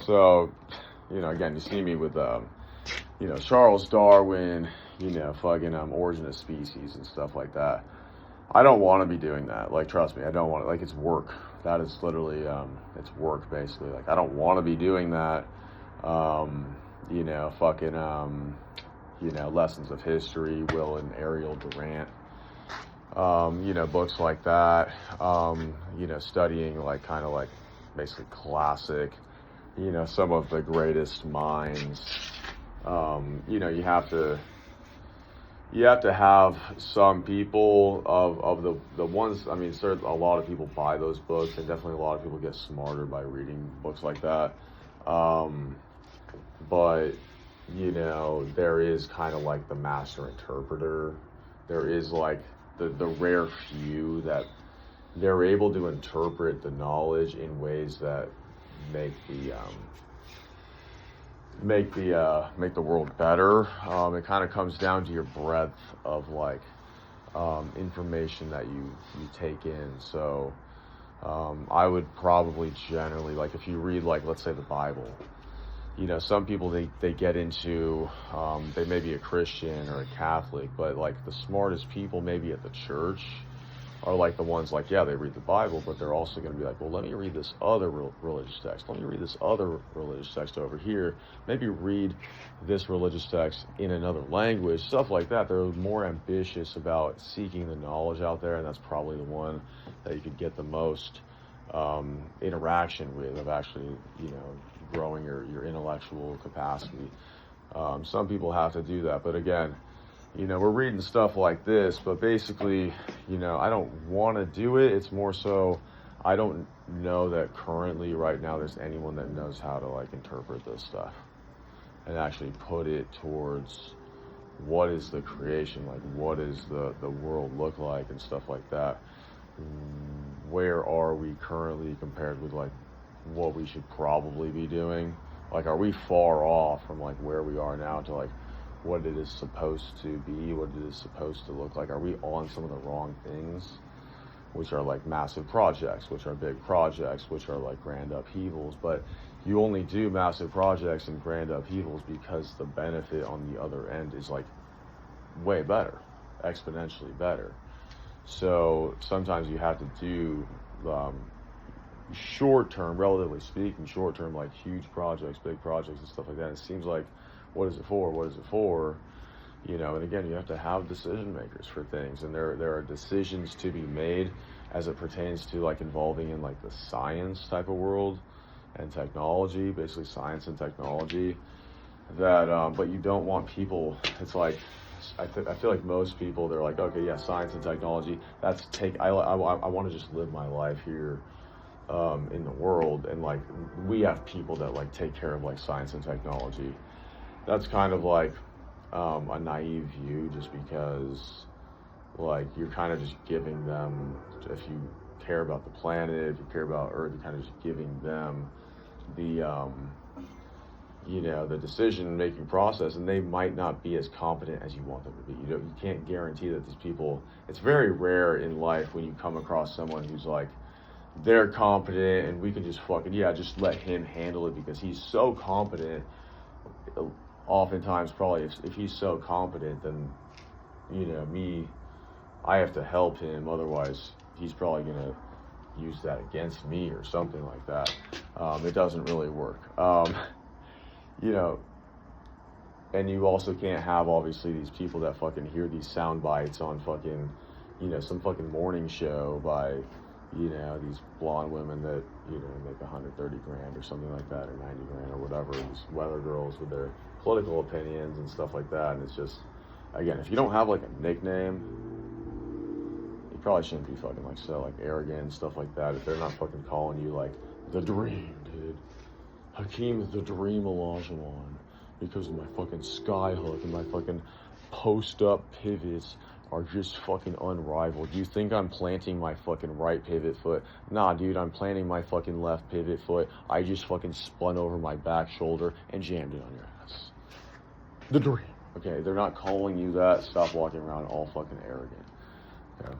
So, again, you see me with, Charles Darwin, fucking Origin of Species and stuff like that. I don't want to be doing that. Like, trust me, I don't want to. Like, it's work. That is literally, it's work, basically. Like, I don't want to be doing that. Lessons of History, Will and Ariel Durant. Books like that. Studying, like, kind of like, basically classic, some of the greatest minds. You have to have some people of the ones, I mean, certainly a lot of people buy those books, and definitely a lot of people get smarter by reading books like that. But, there is kind of like the master interpreter. There is like the rare few that they're able to interpret the knowledge in ways that make the world better. It kind of comes down to your breadth of like information that you take in. So I would probably generally, like, if you read, like, let's say the Bible, some people they get into they may be a Christian or a Catholic, but like the smartest people maybe at the church are like the ones like, yeah, they read the Bible, but they're also going to be like, well, let me read this other religious text. Let me read this other religious text over here. Maybe read this religious text in another language, stuff like that. They're more ambitious about seeking the knowledge out there, and that's probably the one that you could get the most interaction with, of actually, growing your intellectual capacity. Some people have to do that, but again, we're reading stuff like this, but basically, I don't want to do it. It's more so, I don't know that currently right now there's anyone that knows how to like interpret this stuff and actually put it towards what is the creation, like what is the world look like and stuff like that. Where are we currently compared with like what we should probably be doing? Like, are we far off from like where we are now to like what it is supposed to be, what it is supposed to look like? Are we on some of the wrong things, which are like massive projects, which are big projects, which are like grand upheavals? But you only do massive projects and grand upheavals because the benefit on the other end is like way better, exponentially better. So sometimes you have to do short-term, relatively speaking, short-term, like huge projects, big projects and stuff like that. It seems like, what is it for? What is it for? And again, you have to have decision makers for things, and there are decisions to be made as it pertains to like involving in like the science type of world and technology, basically science and technology. That, but you don't want people. It's like, I feel like most people, they're like, okay, yeah, science and technology. I want to just live my life here in the world, and like we have people that like take care of like science and technology. That's kind of like a naive view, just because like you're kind of just giving them, if you care about the planet, if you care about Earth, you're kind of just giving them the the decision-making process, and they might not be as competent as you want them to be. You can't guarantee that these people. It's very rare in life when you come across someone who's like, they're competent and we can just just let him handle it because he's so competent. Oftentimes, probably if he's so competent, then I have to help him. Otherwise, he's probably gonna use that against me or something like that. It doesn't really work. And you also can't have, obviously, these people that fucking hear these sound bites on fucking, some fucking morning show by, these blonde women that, make 130 grand or something like that, or 90 grand or whatever, these weather girls with their political opinions and stuff like that. And it's just, again, if you don't have like a nickname, you probably shouldn't be fucking like so like arrogant and stuff like that. If they're not fucking calling you like the Dream, dude. Hakeem is the Dream Olajuwon because of my fucking sky hook and my fucking post-up pivots are just fucking unrivaled. Do you think I'm planting my fucking right pivot foot? Nah, dude, I'm planting my fucking left pivot foot. I just fucking spun over my back shoulder and jammed it on your ass. The Dream. Okay, they're not calling you that. Stop walking around all fucking arrogant. Okay.